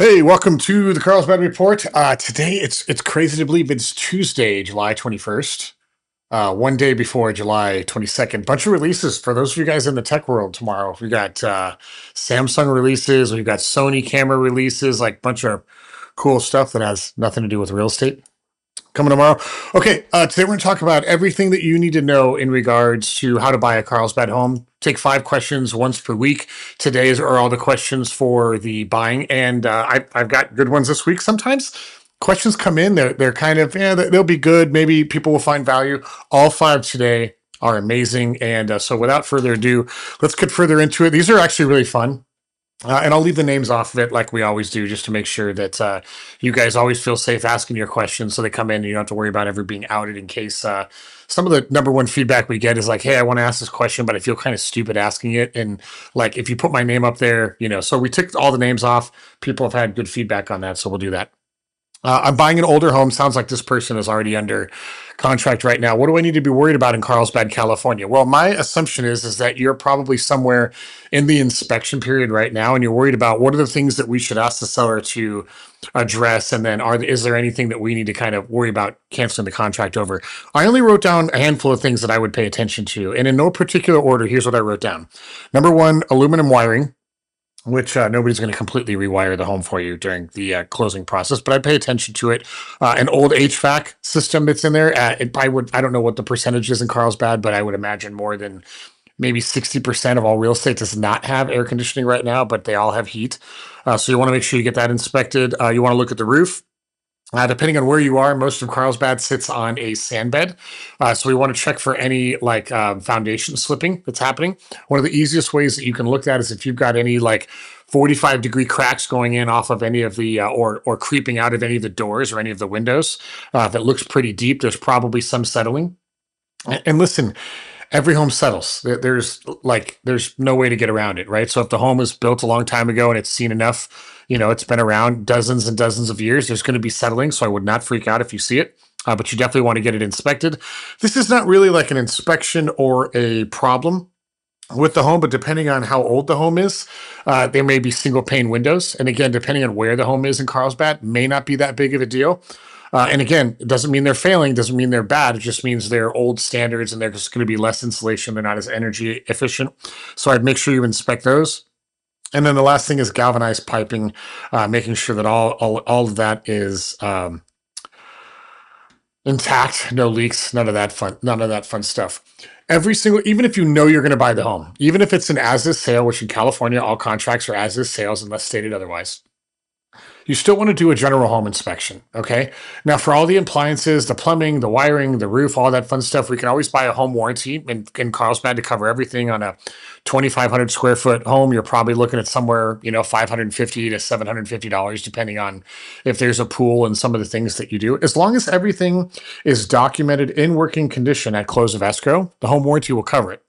Hey, welcome to the Carlsbad Report. Today it's crazy to believe it's Tuesday, July 21st. One day before July 22nd. Bunch of releases for those of you guys in the tech world tomorrow. We got Samsung releases, we've got Sony camera releases, like bunch of cool stuff that has nothing to do with real estate coming tomorrow. Okay, today we're going to talk about everything that you need to know in regards to how to buy a Carlsbad home. Take 5 questions once per week. Today's are all the questions for the buying, and I've got good ones this week. Sometimes questions come in, they're kind of they'll be good. Maybe people will find value. All 5 today are amazing, and so without further ado, let's get further into it. These are actually really fun. And I'll leave the names off of it like we always do, just to make sure that you guys always feel safe asking your questions so they come in and you don't have to worry about ever being outed in case some of the number one feedback we get is like, hey, I want to ask this question, but I feel kind of stupid asking it. And like, if you put my name up there, so we took all the names off. People have had good feedback on that. So we'll do that. I'm buying an older home. Sounds like this person is already under contract right now. What do I need to be worried about in Carlsbad, California? Well, my assumption is that you're probably somewhere in the inspection period right now, and you're worried about what are the things that we should ask the seller to address, and then is there anything that we need to kind of worry about canceling the contract over? I only wrote down a handful of things that I would pay attention to, and in no particular order. Here's what I wrote down. Number one, aluminum wiring, which nobody's going to completely rewire the home for you during the closing process, but I pay attention to it. An old HVAC system that's in there. I don't know what the percentage is in Carlsbad, but I would imagine more than maybe 60% of all real estate does not have air conditioning right now, but they all have heat. So you want to make sure you get that inspected. You want to look at the roof. Depending on where you are, most of Carlsbad sits on a sand bed. So we want to check for any foundation slipping that's happening. One of the easiest ways that you can look at is if you've got any 45-degree cracks going in off of any of the or creeping out of any of the doors or any of the windows. That looks pretty deep. There's probably some settling. And listen, every home settles. There's no way to get around it, right? So if the home was built a long time ago and it's seen enough, it's been around dozens and dozens of years, there's going to be settling. So I would not freak out if you see it. But you definitely want to get it inspected. This is not really like an inspection or a problem with the home, but depending on how old the home is, there may be single pane windows. And again, depending on where the home is in Carlsbad, may not be that big of a deal. And again, it doesn't mean they're failing, doesn't mean they're bad. It just means they're old standards and they're just going to be less insulation. They're not as energy efficient. So I'd make sure you inspect those. And then the last thing is galvanized piping, making sure that all of that is intact, no leaks, none of that fun stuff. Every single, even if you know you're going to buy the home, even if it's an as-is sale, which in California all contracts are as-is sales unless stated otherwise, you still want to do a general home inspection. Okay. Now, for all the appliances, the plumbing, the wiring, the roof, all that fun stuff, we can always buy a home warranty in Carlsbad to cover everything on a 2,500 square foot home. You're probably looking at somewhere, $550 to $750, depending on if there's a pool and some of the things that you do. As long as everything is documented in working condition at close of escrow, the home warranty will cover it.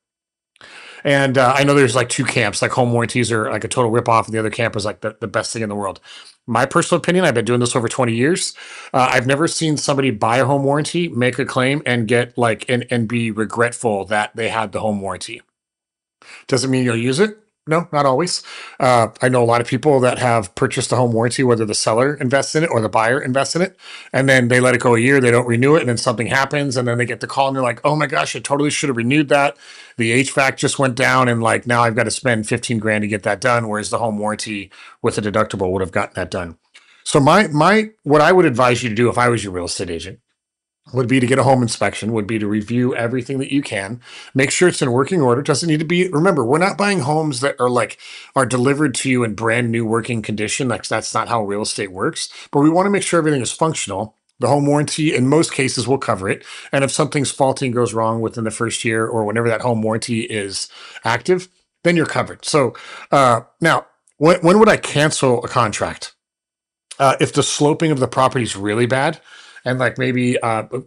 And I know there's like 2 camps, like home warranties are like a total ripoff, and the other camp is like the best thing in the world. My personal opinion, I've been doing this over 20 years. I've never seen somebody buy a home warranty, make a claim, and get and be regretful that they had the home warranty. Doesn't mean you'll use it. No, not always. I know a lot of people that have purchased a home warranty, whether the seller invests in it or the buyer invests in it, and then they let it go a year, they don't renew it, and then something happens, and then they get the call and they're like, oh my gosh, I totally should have renewed that. The HVAC just went down, and now I've got to spend 15 grand to get that done, whereas the home warranty with a deductible would have gotten that done. So what I would advise you to do if I was your real estate agent would be to get a home inspection, would be to review everything that you can, make sure it's in working order. It doesn't need to be, remember, we're not buying homes that are delivered to you in brand new working condition. That's not how real estate works, but we want to make sure everything is functional. The home warranty in most cases will cover it. And if something's faulty and goes wrong within the first year or whenever that home warranty is active, then you're covered. So now, when would I cancel a contract? If the sloping of the property is really bad and like maybe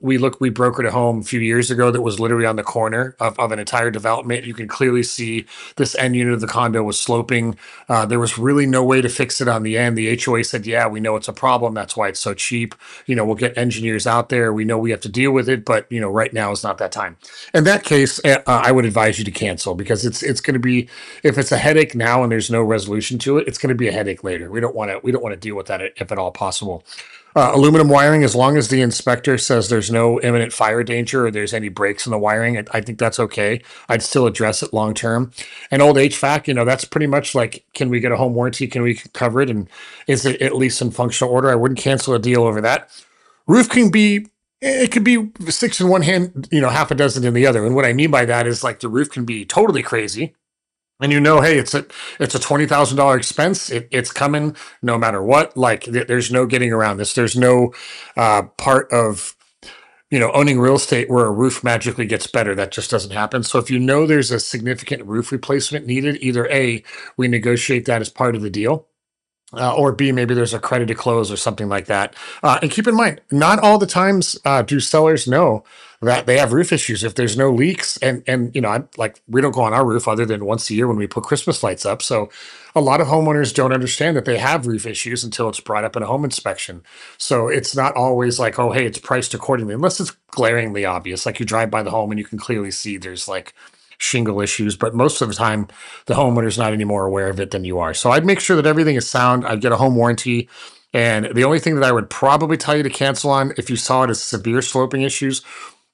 we brokered a home a few years ago that was literally on the corner of an entire development. You can clearly see this end unit of the condo was sloping. There was really no way to fix it on the end. The HOA said, yeah, we know it's a problem. That's why it's so cheap. We'll get engineers out there. We know we have to deal with it, but right now is not that time. In that case, I would advise you to cancel, because it's going to be, if it's a headache now and there's no resolution to it, it's going to be a headache later. We don't want to deal with that if at all possible. Aluminum wiring, as long as the inspector says there's no imminent fire danger or there's any breaks in the wiring, I think that's okay. I'd still address it long term. And old HVAC, that's pretty much like, can we get a home warranty? Can we cover it? And is it at least in functional order? I wouldn't cancel a deal over that. Roof can be, it could be six in one hand, half a dozen in the other. And what I mean by that is, like, the roof can be totally crazy. And hey, it's a $20,000 expense. It's coming no matter what. Like, there's no getting around this. There's no part of owning real estate where a roof magically gets better. That just doesn't happen. So if there's a significant roof replacement needed, either A, we negotiate that as part of the deal, or B, maybe there's a credit to close or something like that. And keep in mind, not all the times do sellers know that they have roof issues. If there's no leaks, and we don't go on our roof other than once a year when we put Christmas lights up. So a lot of homeowners don't understand that they have roof issues until it's brought up in a home inspection. So it's not always like, oh, hey, it's priced accordingly, unless it's glaringly obvious. Like, you drive by the home and you can clearly see there's like shingle issues, but most of the time the homeowner's not any more aware of it than you are. So I'd make sure that everything is sound. I'd get a home warranty. And the only thing that I would probably tell you to cancel on, if you saw it as severe sloping issues,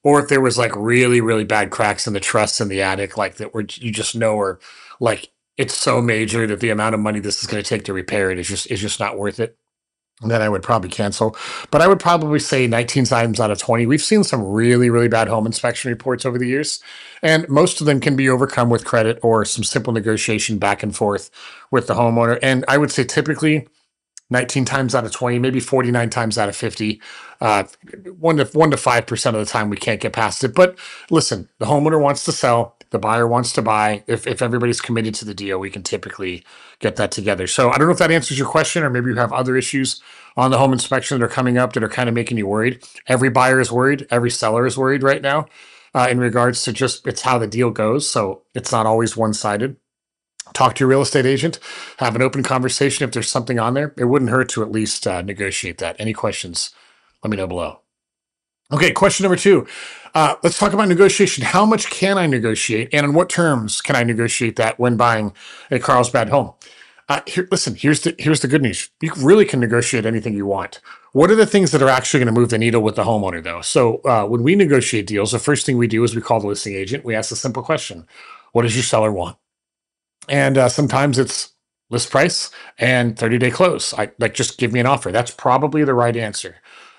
or if there was like really, really bad cracks in the truss in the attic, like that, where you just know, or like it's so major that the amount of money this is going to take to repair it is just not worth it, then I would probably cancel. But I would probably say 19 times out of 20, we've seen some really, really bad home inspection reports over the years. And most of them can be overcome with credit or some simple negotiation back and forth with the homeowner. And I would say typically 19 times out of 20, maybe 49 times out of 50, uh, 1 to 5% of the time we can't get past it. But listen, the homeowner wants to sell, the buyer wants to buy. If everybody's committed to the deal, we can typically get that together. So I don't know if that answers your question, or maybe you have other issues on the home inspection that are coming up that are kind of making you worried. Every buyer is worried, every seller is worried right now, in regards to just it's how the deal goes. So it's not always one-sided. Talk to your real estate agent, have an open conversation. If there's something on there, it wouldn't hurt to at least negotiate that. Any questions, let me know below. Okay, question number 2. Let's talk about negotiation. How much can I negotiate, and on what terms can I negotiate that when buying a Carlsbad home? Listen, here's the good news. You really can negotiate anything you want. What are the things that are actually going to move the needle with the homeowner, though? So when we negotiate deals, the first thing we do is we call the listing agent. We ask a simple question: what does your seller want? And sometimes it's list price and 30-day close. I like, just give me an offer. That's probably the right answer.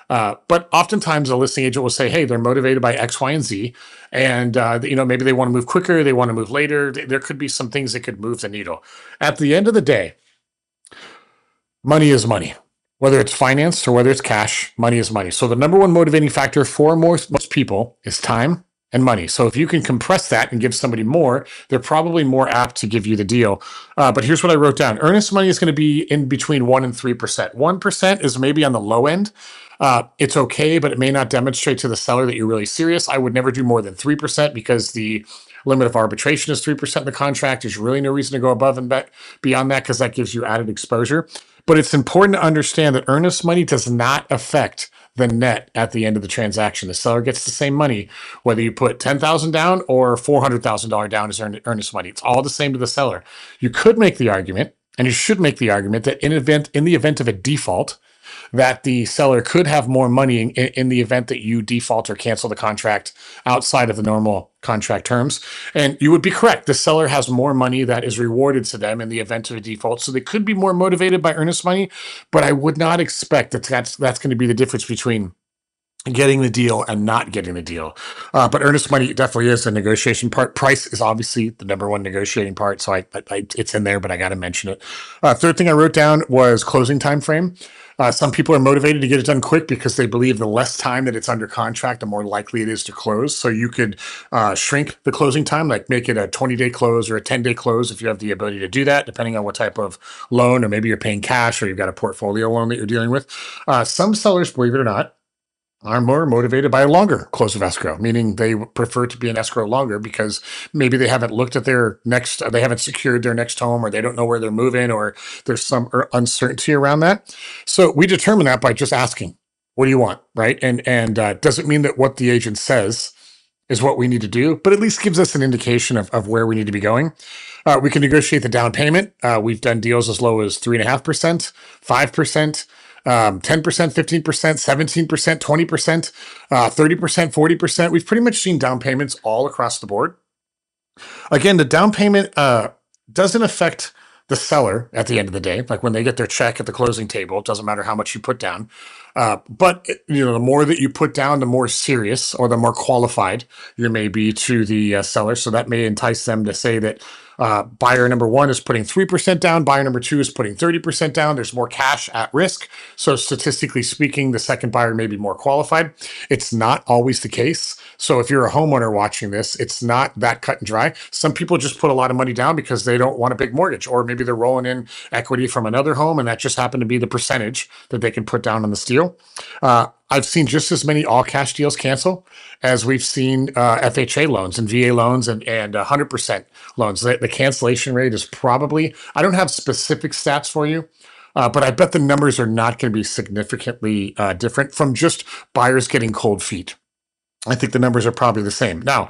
But oftentimes a listing agent will say, hey, they're motivated by X, Y, and Z. And, maybe they want to move quicker. They want to move later. There could be some things that could move the needle. At the end of the day, money is money. Whether it's financed or whether it's cash, money is money. So the number one motivating factor for most people is time and money. So if you can compress that and give somebody more, they're probably more apt to give you the deal. But here's what I wrote down. Earnest money is going to be in between 1% and 3%. 1% is maybe on the low end. It's okay, but it may not demonstrate to the seller that you're really serious. I would never do more than 3%, because the limit of arbitration is 3% in the contract. There's really no reason to go above and beyond that, because that gives you added exposure. But it's important to understand that earnest money does not affect the net at the end of the transaction. The seller gets the same money, whether you put $10,000 down or $400,000 down as earnest money. It's all the same to the seller. You could make the argument, and you should make the argument, that in the event of a default, that the seller could have more money in the event that you default or cancel the contract outside of the normal contract terms. And you would be correct. The seller has more money that is rewarded to them in the event of a default. So they could be more motivated by earnest money, but I would not expect that that's going to be the difference between getting the deal and not getting the deal. But earnest money definitely is a negotiation part. Price is obviously the number one negotiating part. So it's in there, but I got to mention it. Third thing I wrote down was closing time frame. Some people are motivated to get it done quick because they believe the less time that it's under contract, the more likely it is to close. So you could shrink the closing time, like make it a 20-day close or a 10-day close if you have the ability to do that, depending on what type of loan, or maybe you're paying cash or you've got a portfolio loan that you're dealing with. Some sellers, believe it or not, are more motivated by a longer close of escrow, meaning they prefer to be in escrow longer because maybe they haven't looked at their next, they haven't secured their next home, or they don't know where they're moving, or there's some uncertainty around that. So we determine that by just asking, "What do you want?" Right? And doesn't mean that what the agent says is what we need to do, but at least gives us an indication of where we need to be going. We can negotiate the down payment. We've done deals as low as 3.5%, 5%, 10%, 15%, 17%, 20%, 30%, 40%. We've pretty much seen down payments all across the board. Again, the down payment doesn't affect the seller at the end of the day. Like when they get their check at the closing table, it doesn't matter how much you put down. But the more that you put down, the more serious or the more qualified you may be to the seller. So that may entice them to say that buyer number one is putting 3% down, buyer number two is putting 30% down. There's more cash at risk. So statistically speaking, the second buyer may be more qualified. It's not always the case. So if you're a homeowner watching this, it's not that cut and dry. Some people just put a lot of money down because they don't want a big mortgage, or maybe they're rolling in equity from another home, and that just happened to be the percentage that they can put down on the deal. I've seen just as many all cash deals cancel as we've seen FHA loans and VA loans and 100% loans. The cancellation rate is probably, I don't have specific stats for you, but I bet the numbers are not going to be significantly different from just buyers getting cold feet. I think the numbers are probably the same. Now,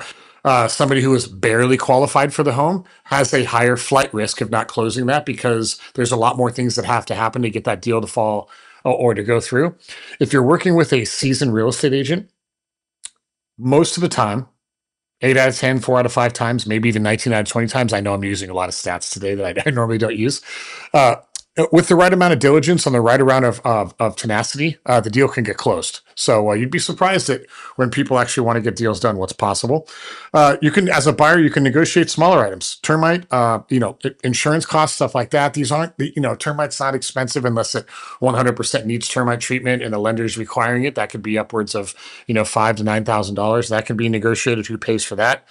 somebody who is barely qualified for the home has a higher flight risk of not closing that because there's a lot more things that have to happen to get that deal to fall or to go through. If you're working with a seasoned real estate agent, most of the time, 8 out of 10, 4 out of 5 times, maybe even 19 out of 20 times. I know I'm using a lot of stats today that I normally don't use. Uh, with the right amount of diligence and the right amount of tenacity, the deal can get closed. So you'd be surprised at when people actually want to get deals done, what's possible. You can, as a buyer, you can negotiate smaller items, termite, insurance costs, stuff like that. These aren't, termite's not expensive unless it 100% needs termite treatment and the lender's requiring it. That could be upwards of, $5,000 to $9,000. That can be negotiated. Who pays for that?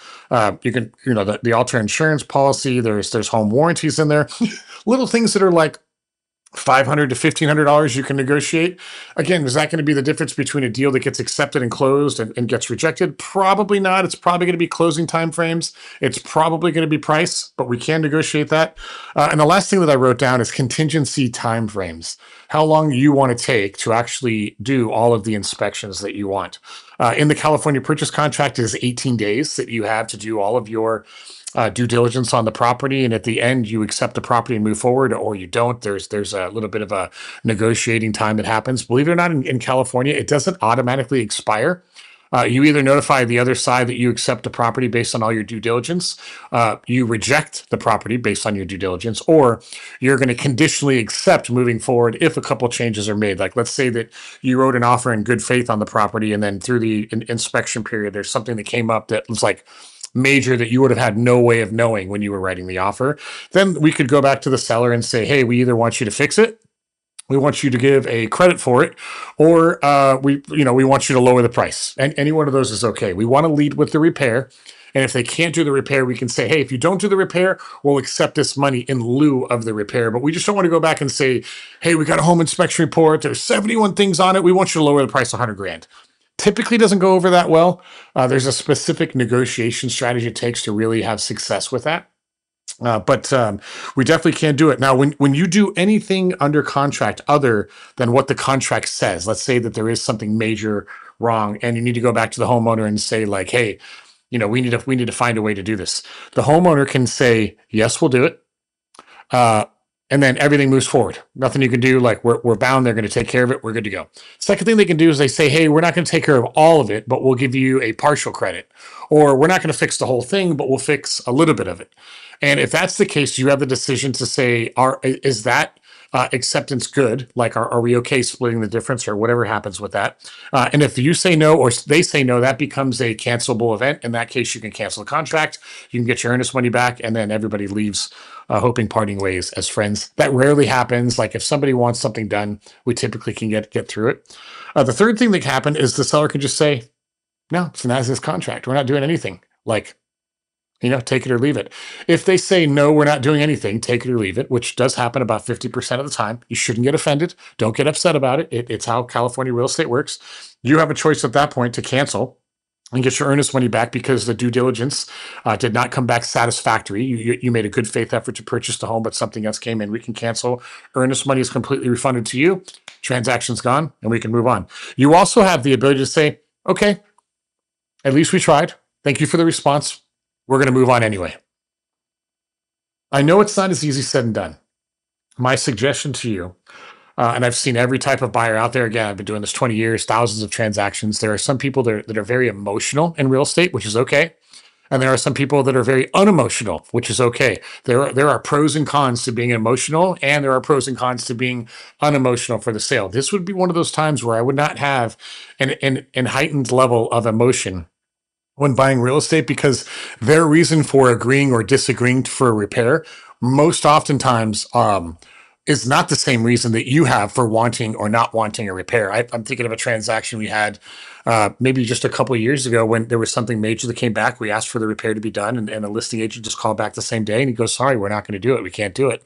You can, the alter insurance policy. There's home warranties in there. Little things that are like $500 to $1,500 you can negotiate. Again, is that going to be the difference between a deal that gets accepted and closed and gets rejected? Probably not. It's probably going to be closing timeframes. It's probably going to be price, but we can negotiate that. And the last thing that I wrote down is contingency timeframes. How long you want to take to actually do all of the inspections that you want. In the California purchase contract, it is 18 days that you have to do all of your due diligence on the property, and at the end you accept the property and move forward, or you don't. There's a little bit of a negotiating time that happens. Believe it or not, in California, it doesn't automatically expire. You either notify the other side that you accept the property based on all your due diligence, you reject the property based on your due diligence, or you're going to conditionally accept moving forward if a couple changes are made. Like, let's say that you wrote an offer in good faith on the property, and then through the inspection period, there's something that came up that was like major that you would have had no way of knowing when you were writing the offer. Then we could go back to the seller and say, hey, we either want you to fix it, we want you to give a credit for it, or we want you to lower the price. And any one of those is okay. We want to lead with the repair. And if they can't do the repair, we can say, hey, if you don't do the repair, we'll accept this money in lieu of the repair. But we just don't want to go back and say, hey, we got a home inspection report. There's 71 things on it. We want you to lower the price 100 grand. Typically doesn't go over that well. There's a specific negotiation strategy it takes to really have success with that. But we definitely can't do it. Now, when you do anything under contract other than what the contract says, let's say that there is something major wrong and you need to go back to the homeowner and say like, hey, we need to find a way to do this. The homeowner can say, yes, we'll do it. And then everything moves forward. Nothing you can do. Like we're bound. They're going to take care of it. We're good to go. Second thing they can do is they say, hey, we're not going to take care of all of it, but we'll give you a partial credit. Or we're not going to fix the whole thing, but we'll fix a little bit of it. And if that's the case, you have the decision to say, is that acceptance good? Like, are we okay splitting the difference or whatever happens with that? And if you say no or they say no, that becomes a cancelable event. In that case, you can cancel the contract. You can get your earnest money back, and then everybody leaves hoping parting ways as friends. That rarely happens. Like if somebody wants something done, we typically can get through it. The third thing that can happen is the seller can just say, no, it's an as-is contract. We're not doing anything. Like, Take it or leave it. If they say, no, we're not doing anything, take it or leave it, which does happen about 50% of the time. You shouldn't get offended. Don't get upset about it. It's how California real estate works. You have a choice at that point to cancel and get your earnest money back because the due diligence did not come back satisfactory. You made a good faith effort to purchase the home, but something else came in. We can cancel. Earnest money is completely refunded to you. Transaction's gone, and we can move on. You also have the ability to say, okay, at least we tried. Thank you for the response. We're going to move on anyway. I know it's not as easy said and done. My suggestion to you, and I've seen every type of buyer out there. Again, I've been doing this 20 years, thousands of transactions. There are some people that are very emotional in real estate, which is okay. And there are some people that are very unemotional, which is okay. There are pros and cons to being emotional, and there are pros and cons to being unemotional for the sale. This would be one of those times where I would not have an heightened level of emotion when buying real estate, because their reason for agreeing or disagreeing for a repair most oftentimes is not the same reason that you have for wanting or not wanting a repair. I'm thinking of a transaction we had maybe just a couple of years ago when there was something major that came back. We asked for the repair to be done, and the listing agent just called back the same day and he goes, sorry, we're not going to do it. We can't do it.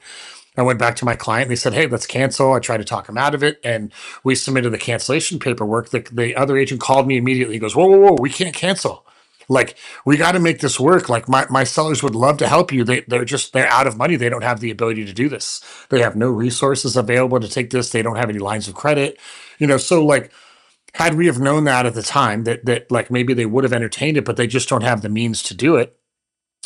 I went back to my client and they said, hey, let's cancel. I tried to talk him out of it, and we submitted the cancellation paperwork. The other agent called me immediately. He goes, whoa, whoa, whoa, we can't cancel. Like, we got to make this work. Like, my sellers would love to help you. They're out of money. They don't have the ability to do this. They have no resources available to take this. They don't have any lines of credit. So like, had we have known that at the time, that like maybe they would have entertained it, but they just don't have the means to do it.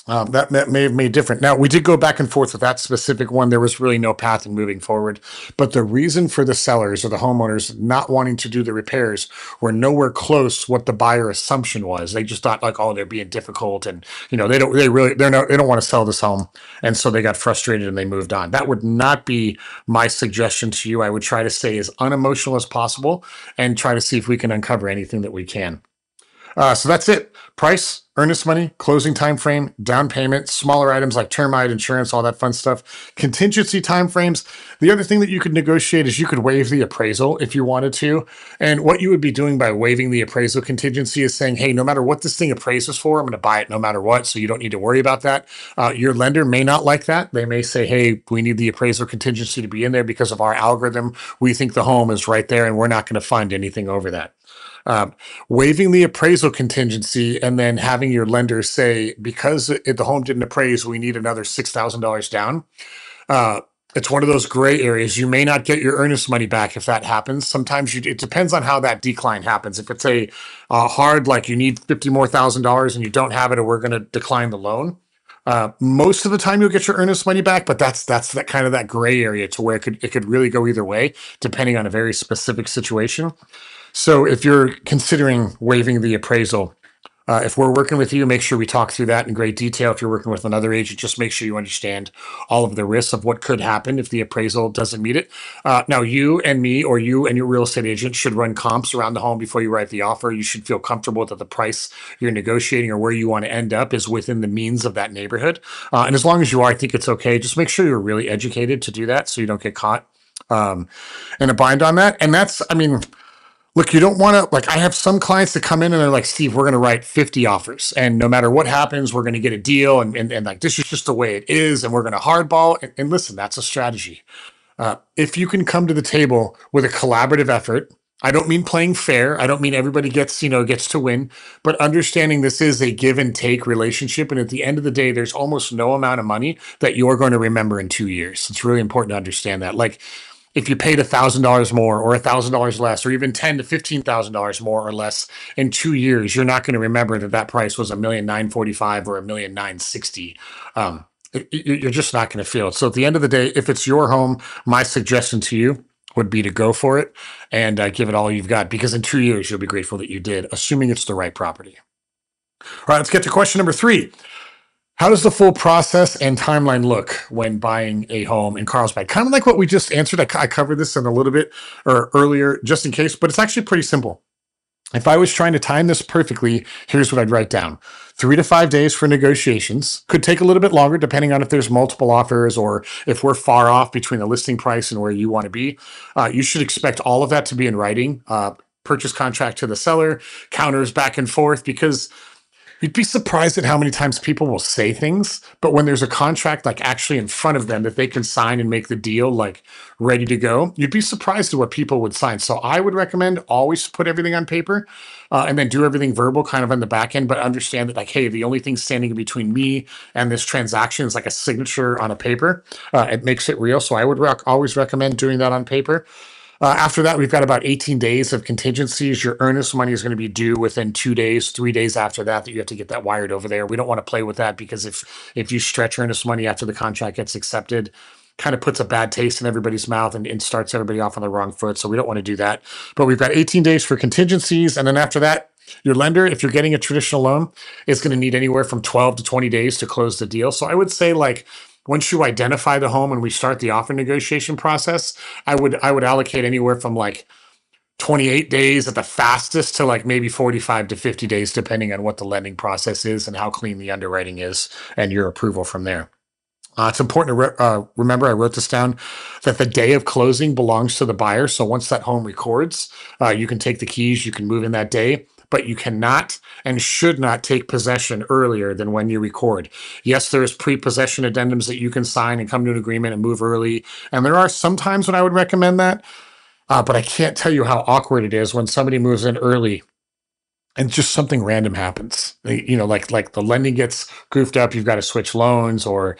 That may have made different. Now, we did go back and forth with that specific one. There was really no path in moving forward. But the reason for the sellers or the homeowners not wanting to do the repairs were nowhere close what the buyer assumption was. They just thought like, oh, they're being difficult, and they don't want to sell this home, and so they got frustrated and they moved on. That would not be my suggestion to you. I would try to stay as unemotional as possible and try to see if we can uncover anything that we can. So that's it. Price, earnest money, closing time frame, down payment, smaller items like termite insurance, all that fun stuff. Contingency time frames. The other thing that you could negotiate is you could waive the appraisal if you wanted to. And what you would be doing by waiving the appraisal contingency is saying, hey, no matter what this thing appraises for, I'm going to buy it no matter what. So you don't need to worry about that. Your lender may not like that. They may say, hey, we need the appraisal contingency to be in there because of our algorithm. We think the home is right there and we're not going to fund anything over that. Waiving the appraisal contingency and then having your lender say, because the home didn't appraise, we need another $6,000 down. It's one of those gray areas. You may not get your earnest money back if that happens. Sometimes it depends on how that decline happens. If it's a hard, like you need $50 more thousand and you don't have it, or we're going to decline the loan. Most of the time you'll get your earnest money back, but that's that kind of that gray area to where it could really go either way, depending on a very specific situation. So if you're considering waiving the appraisal, if we're working with you, make sure we talk through that in great detail. If you're working with another agent, just make sure you understand all of the risks of what could happen if the appraisal doesn't meet it. Now, you and me, or you and your real estate agent, should run comps around the home before you write the offer. You should feel comfortable that the price you're negotiating or where you want to end up is within the means of that neighborhood. And as long as you are, I think it's okay. Just make sure you're really educated to do that so you don't get caught in a bind on that. And that's, I mean, look, you don't want to, like, I have some clients that come in and they're like, Steve, we're going to write 50 offers. And no matter what happens, we're going to get a deal. And like, this is just the way it is. And we're going to hardball. And listen, that's a strategy. If you can come to the table with a collaborative effort, I don't mean playing fair. I don't mean everybody gets to win, but understanding this is a give and take relationship. And at the end of the day, there's almost no amount of money that you're going to remember in 2 years. It's really important to understand that. Like, if you paid $1,000 more or $1,000 less, or even $10,000 to $15,000 more or less in 2 years, you're not going to remember that price was $1,945,000 or $1,960,000. You're just not going to feel it. So at the end of the day, if it's your home, my suggestion to you would be to go for it and give it all you've got, because in 2 years, you'll be grateful that you did, assuming it's the right property. All right, let's get to question number 3. How does the full process and timeline look when buying a home in Carlsbad? Kind of like what we just answered. I covered this in a little bit or earlier, just in case, but it's actually pretty simple. If I was trying to time this perfectly, here's what I'd write down. 3 to 5 days for negotiations. Could take a little bit longer depending on if there's multiple offers or if we're far off between the listing price and where you want to be. You should expect all of that to be in writing. Purchase contract to the seller, counters back and forth, because You'd be surprised at how many times people will say things, but when there's a contract like actually in front of them that they can sign and make the deal like ready to go, you'd be surprised at what people would sign. So I would recommend always put everything on paper and then do everything verbal kind of on the back end, but understand that like, hey, the only thing standing in between me and this transaction is like a signature on a paper. It makes it real. So I would always recommend doing that on paper. After that, we've got about 18 days of contingencies. Your earnest money is going to be due within 2 days, 3 days after that, that you have to get that wired over there. We don't want to play with that because if you stretch earnest money after the contract gets accepted, kind of puts a bad taste in everybody's mouth and starts everybody off on the wrong foot. So we don't want to do that. But we've got 18 days for contingencies. And then after that, your lender, if you're getting a traditional loan, is going to need anywhere from 12 to 20 days to close the deal. So I would say like once you identify the home and we start the offer negotiation process, I would allocate anywhere from like 28 days at the fastest to like maybe 45 to 50 days, depending on what the lending process is and how clean the underwriting is and your approval from there. It's important to remember, I wrote this down, that the day of closing belongs to the buyer. So once that home records, you can take the keys, you can move in that day, but you cannot and should not take possession earlier than when you record. Yes, there's pre-possession addendums that you can sign and come to an agreement and move early. And there are some times when I would recommend that, but I can't tell you how awkward it is when somebody moves in early and just something random happens. Like the lending gets goofed up. You've got to switch loans, or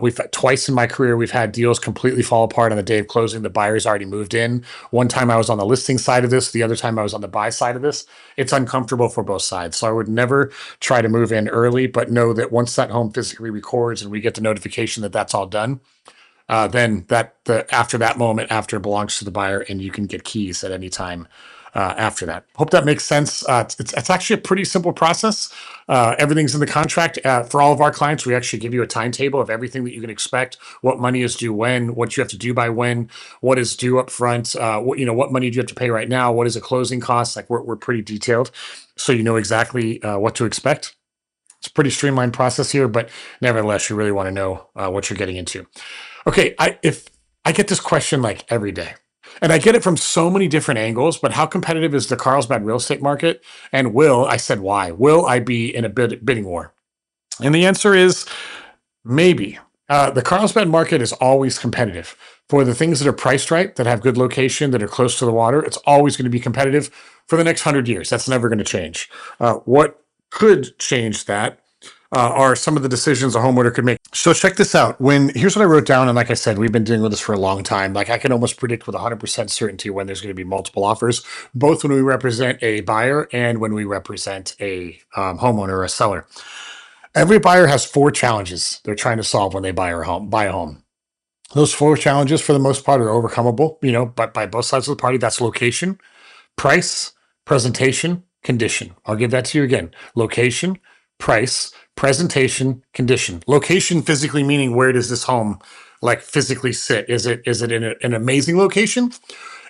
we've had, twice in my career we've had deals completely fall apart on the day of closing. The buyer's already moved in. One time I was on the listing side of this. The other time I was on the buy side of this. It's uncomfortable for both sides. So I would never try to move in early, but know that once that home physically records and we get the notification that that's all done, then after that moment after it belongs to the buyer and you can get keys at any time after that. Hope that makes sense. It's actually a pretty simple process. Everything's in the contract. For all of our clients, we actually give you a timetable of everything that you can expect, what money is due when, what you have to do by when, what is due up front, what money do you have to pay right now, what is a closing cost. Like we're pretty detailed, so you know exactly what to expect. It's a pretty streamlined process here, but nevertheless, you really want to know what you're getting into. Okay, if I get this question like every day, and I get it from so many different angles, but how competitive is the Carlsbad real estate market? And I said, why? Will I be in a bidding war? And the answer is maybe. The Carlsbad market is always competitive. For the things that are priced right, that have good location, that are close to the water, it's always going to be competitive for the next 100 years. That's never going to change. What could change that are some of the decisions a homeowner could make. So check this out. Here's what I wrote down, and like I said, we've been dealing with this for a long time. Like I can almost predict with 100% certainty when there's going to be multiple offers, both when we represent a buyer and when we represent a homeowner or a seller. Every buyer has four challenges they're trying to solve when they buy a home. Those four challenges, for the most part, are overcomable. But by both sides of the party. That's location, price, presentation, condition. I'll give that to you again. Location, price, presentation, condition. Location physically meaning where does this home like physically sit? Is it in an amazing location?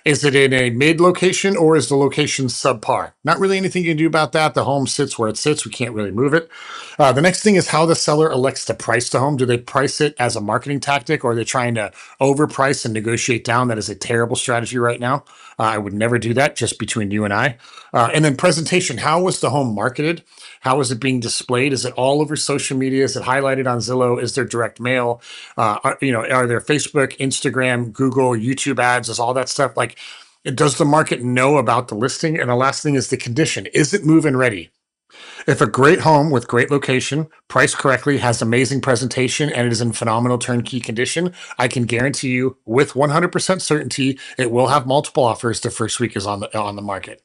Is it in a mid location, or is the location subpar? Not really anything you can do about that. The home sits where it sits. We can't really move it. The next thing is how the seller elects to price the home. Do they price it as a marketing tactic, or are they trying to overprice and negotiate down? That is a terrible strategy right now. I would never do that, just between you and I. And then presentation. How was the home marketed? How is it being displayed? Is it all over social media? Is it highlighted on Zillow? Is there direct mail? Are there Facebook, Instagram, Google, YouTube ads? Is all that stuff like? Does the market know about the listing? And the last thing is the condition. Is it move-in ready? If a great home with great location, priced correctly, has amazing presentation, and it is in phenomenal turnkey condition, I can guarantee you with 100% certainty it will have multiple offers the first week is on the market.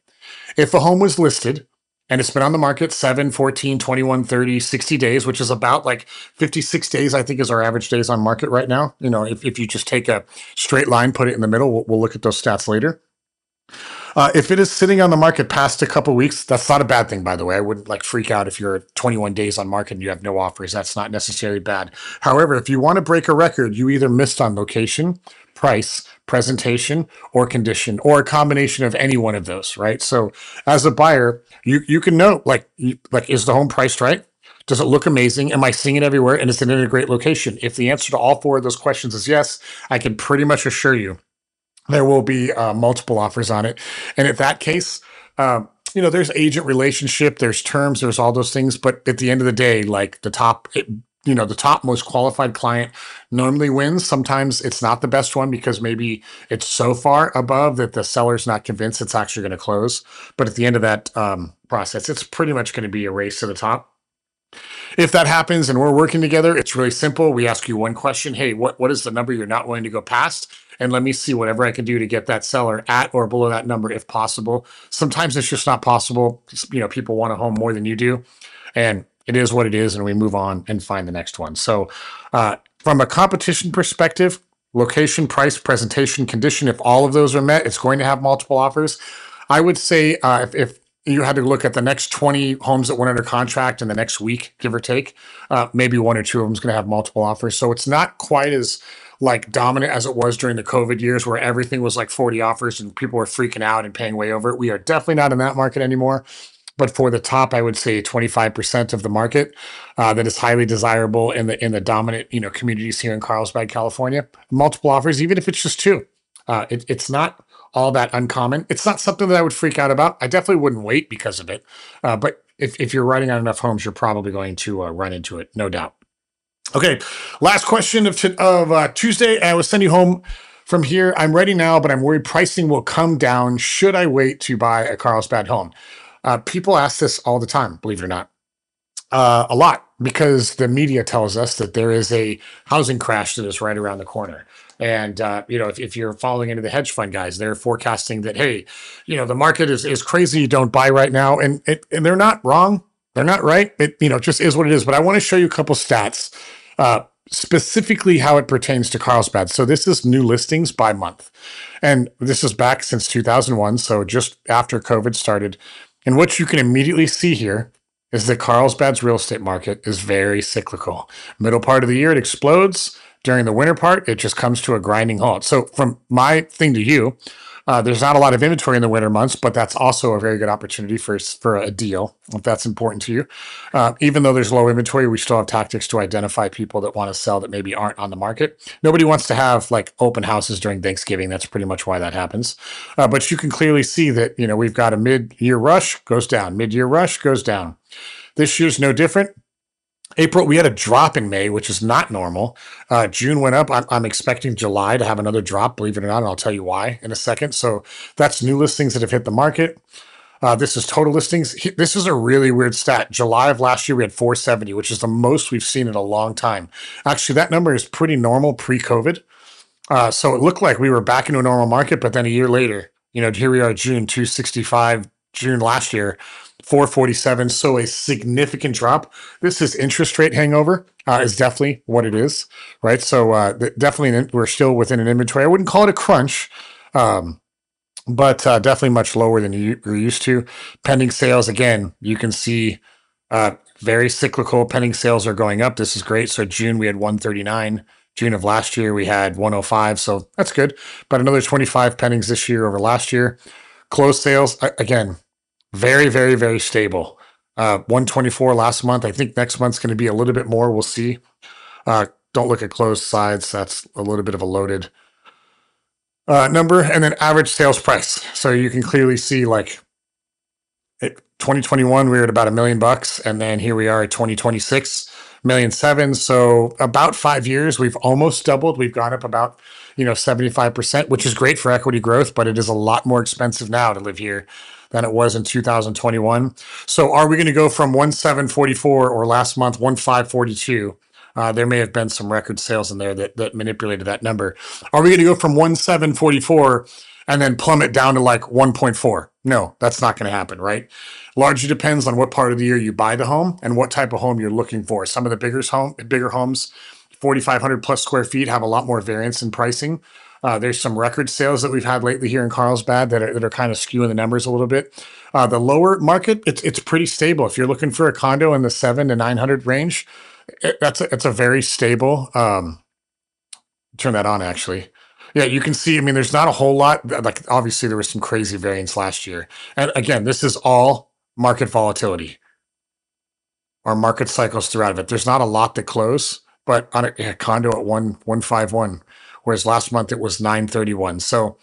If a home was listed and it's been on the market 7, 14, 21, 30, 60 days, which is about like 56 days, I think is our average days on market right now. If you just take a straight line, put it in the middle, we'll look at those stats later. If it is sitting on the market past a couple weeks, that's not a bad thing, by the way. I wouldn't like freak out if you're 21 days on market and you have no offers. That's not necessarily bad. However, if you want to break a record, you either missed on location, price, presentation, or condition, or a combination of any one of those, right? So as a buyer, you can know like is the home priced right? Does it look amazing? Am I seeing it everywhere? And is it in a great location? If the answer to all four of those questions is yes, I can pretty much assure you there will be multiple offers on it. And in that case, there's agent relationship, there's terms, there's all those things. But at the end of the day, like the top most qualified client normally wins. Sometimes it's not the best one because maybe it's so far above that the seller's not convinced it's actually going to close. But at the end of that process, it's pretty much going to be a race to the top. If that happens and we're working together, it's really simple. We ask you one question. Hey, what is the number you're not willing to go past? And let me see whatever I can do to get that seller at or below that number if possible. Sometimes it's just not possible. People want a home more than you do. And it is what it is. And we move on and find the next one. So, from a competition perspective, location, price, presentation, condition, if all of those are met, it's going to have multiple offers. I would say if you had to look at the next 20 homes that went under contract in the next week, give or take, maybe one or two of them is going to have multiple offers. So it's not quite as like dominant as it was during the COVID years where everything was like 40 offers and people were freaking out and paying way over it. We are definitely not in that market anymore. But for the top, I would say 25% of the market that is highly desirable in the dominant communities here in Carlsbad, California. Multiple offers, even if it's just two. It's not all that uncommon. It's not something that I would freak out about. I definitely wouldn't wait because of it. But if you're writing on enough homes, you're probably going to run into it, no doubt. Okay, last question of Tuesday. I was sending you home from here. I'm ready now, but I'm worried pricing will come down. Should I wait to buy a Carlsbad home? People ask this all the time, believe it or not. A lot, because the media tells us that there is a housing crash that is right around the corner. And if you're following into the hedge fund guys, they're forecasting that, hey, the market is crazy. Don't buy right now, and they're not wrong. They're not right. It just is what it is. But I want to show you a couple stats, specifically how it pertains to Carlsbad. So this is new listings by month, and this is back since 2001. So just after COVID started, and what you can immediately see here is that Carlsbad's real estate market is very cyclical. Middle part of the year, it explodes. During the winter part, it just comes to a grinding halt. So, from my thing to you, there's not a lot of inventory in the winter months, but that's also a very good opportunity for a deal if that's important to you. Even though there's low inventory, we still have tactics to identify people that want to sell that maybe aren't on the market. Nobody wants to have like open houses during Thanksgiving. That's pretty much why that happens. But you can clearly see that we've got a mid-year rush goes down, mid-year rush goes down. This year's no different. April, we had a drop in May, which is not normal. June went up. I'm expecting July to have another drop, believe it or not, and I'll tell you why in a second. So that's new listings that have hit the market. This is total listings. This is a really weird stat. July of last year, we had 470, which is the most we've seen in a long time. Actually, that number is pretty normal pre-COVID. So it looked like we were back into a normal market, but then a year later, here we are, June 265, June last year, 447. So a significant drop. This is interest rate hangover, is definitely what it is, right? So definitely we're still within an inventory. I wouldn't call it a crunch, but definitely much lower than you're used to. Pending sales, again, you can see very cyclical. Pending sales are going up. This is great. So June, we had 139. June of last year, we had 105. So that's good. But another 25 pendings this year over last year. Closed sales, again, very, very, very stable. 124 last month. I think next month's going to be a little bit more. We'll see. Don't look at closed sides. That's a little bit of a loaded number. And then average sales price. So you can clearly see 2021, we were at about $1 million. And then here we are at 2026, $1.7 million. So about 5 years, we've almost doubled. We've gone up about 75%, which is great for equity growth, but it is a lot more expensive now to live here than it was in 2021. So are we going to go from 1,744 or last month 1,542? There may have been some record sales in there that manipulated that number. Are we going to go from 1,744 and then plummet down to like 1.4? No, that's not going to happen, right? Largely depends on what part of the year you buy the home and what type of home you're looking for. Some of the bigger homes, 4,500 plus square feet, have a lot more variance in pricing. There's some record sales that we've had lately here in Carlsbad that are kind of skewing the numbers a little bit. The lower market, it's pretty stable. If you're looking for a condo in the 7 to 900 range, it's a very stable. Turn that on, actually. Yeah, you can see. I mean, there's not a whole lot. Like, obviously, there was some crazy variance last year, and again, this is all market volatility or market cycles throughout it. There's not a lot that close, but on a condo at 151, whereas last month it was 931. So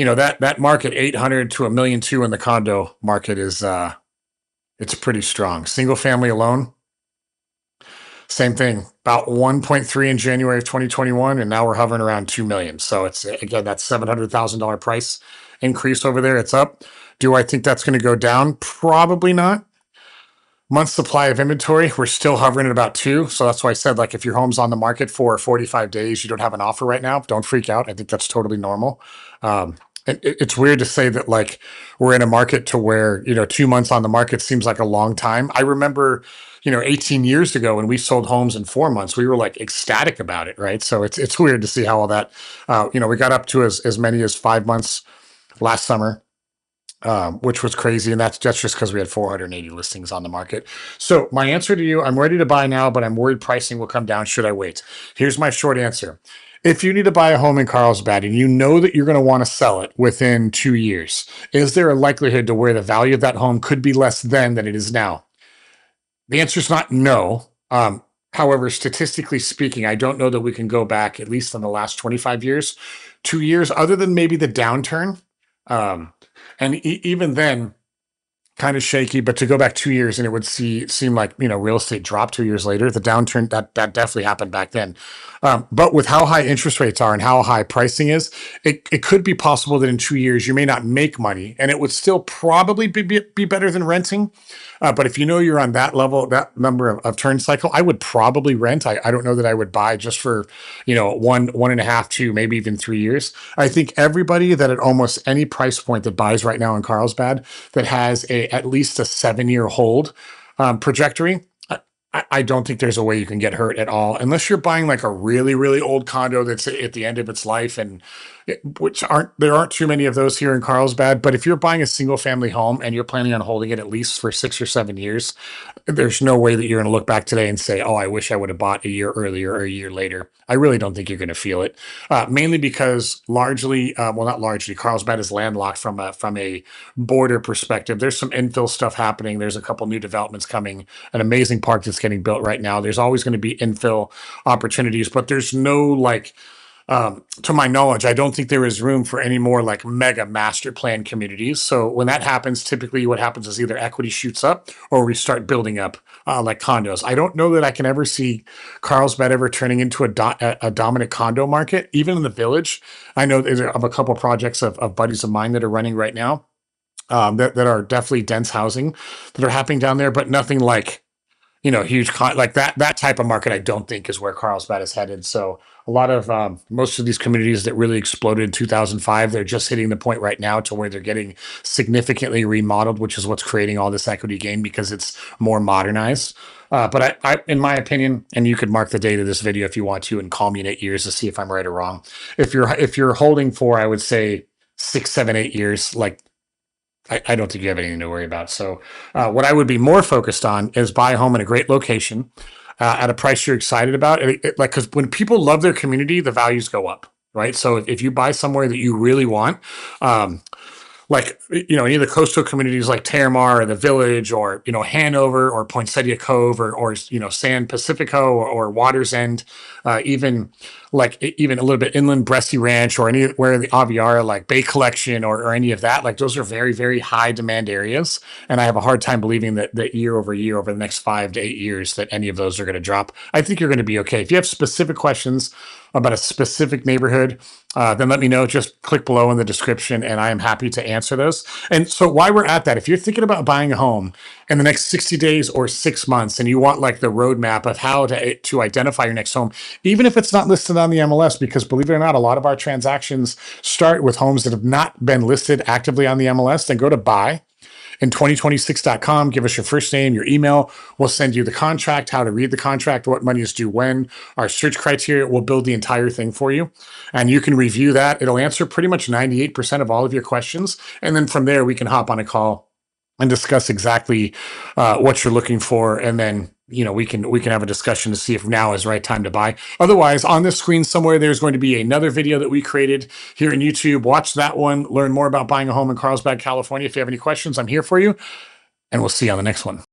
that market 800 to a million two in the condo market is it's pretty strong. Single family alone, same thing, about 1.3 in January of 2021, and now we're hovering around 2 million. So it's again that $700,000 price increase over there. It's up. Do I think that's going to go down? Probably not. Month supply of inventory, we're still hovering at about two. So that's why I said, like, if your home's on the market for 45 days, you don't have an offer right now, don't freak out. I think that's totally normal. Um, it's weird to say that, like, we're in a market to where, 2 months on the market seems like a long time. I remember, 18 years ago when we sold homes in 4 months, we were like ecstatic about it, right? So it's weird to see how all that, we got up to as many as 5 months last summer, which was crazy. And that's just because we had 480 listings on the market. So my answer to you, I'm ready to buy now, but I'm worried pricing will come down. Should I wait? Here's my short answer. If you need to buy a home in Carlsbad and you know that you're going to want to sell it within 2 years, is there a likelihood to where the value of that home could be less then than it is now? The answer is not no. However, statistically speaking, I don't know that we can go back, at least in the last 25 years, 2 years, other than maybe the downturn. Um, and even then, kind of shaky. But to go back 2 years and it would seem like real estate dropped 2 years later. The downturn that definitely happened back then. But with how high interest rates are and how high pricing is, it could be possible that in 2 years you may not make money, and it would still probably be better than renting. But if you're on that level, that number of turn cycle, I would probably rent. I don't know that I would buy just for 1.5, 2, maybe even 3 years. I think everybody that at almost any price point that buys right now in Carlsbad that has at least a 7-year hold trajectory. I don't think there's a way you can get hurt at all unless you're buying like a really, really old condo that's at the end of its life, and there aren't too many of those here in Carlsbad. But if you're buying a single family home and you're planning on holding it at least for 6 or 7 years, there's no way that you're going to look back today and say, "Oh, I wish I would have bought a year earlier or a year later." I really don't think you're going to feel it, mainly because largely, well, not largely, Carlsbad is landlocked from a border perspective. There's some infill stuff happening. There's a couple new developments coming, an amazing park that's getting built right now. There's always going to be infill opportunities, but there's no like, to my knowledge, I don't think there is room for any more like mega master plan communities. So when that happens, typically what happens is either equity shoots up or we start building up like condos. I don't know that I can ever see Carlsbad ever turning into a dominant condo market, even in the village. I know there's of a couple projects of buddies of mine that are running right now, that are definitely dense housing that are happening down there, but nothing like huge like that type of market. I don't think is where Carlsbad is headed. So a lot of most of these communities that really exploded in 2005, they're just hitting the point right now to where they're getting significantly remodeled, which is what's creating all this equity gain because it's more modernized. But in my opinion, and you could mark the date of this video if you want to, and call me in 8 years to see if I'm right or wrong. If you're holding for, I would say 6, 7, 8 years, like I don't think you have anything to worry about. So, what I would be more focused on is buy a home in a great location at a price you're excited about. Like, because when people love their community, the values go up, right? So, if you buy somewhere that you really want, like any of the coastal communities like Terramar or the Village or Hanover or Poinsettia Cove or San Pacifico or Waters End, even even a little bit inland Bresci Ranch or anywhere in the Aviara like Bay Collection or any of that, like those are very, very high demand areas, and I have a hard time believing that year over year over the next 5 to 8 years that any of those are going to drop. I think you're going to be okay. If you have specific questions about a specific neighborhood, then let me know. Just click below in the description and I am happy to answer those. And so while we're at that, if you're thinking about buying a home in the next 60 days or 6 months and you want like the roadmap of how to identify your next home, even if it's not listed on the MLS, because believe it or not, a lot of our transactions start with homes that have not been listed actively on the MLS, then go to buy in 2026.com. Give us your first name, your email. We'll send you the contract, how to read the contract, what money is due when, our search criteria. We'll build the entire thing for you. And you can review that. It'll answer pretty much 98% of all of your questions. And then from there, we can hop on a call and discuss exactly what you're looking for. And then we can have a discussion to see if now is the right time to buy. Otherwise, on this screen somewhere, there's going to be another video that we created here in YouTube. Watch that one. Learn more about buying a home in Carlsbad, California. If you have any questions, I'm here for you. And we'll see you on the next one.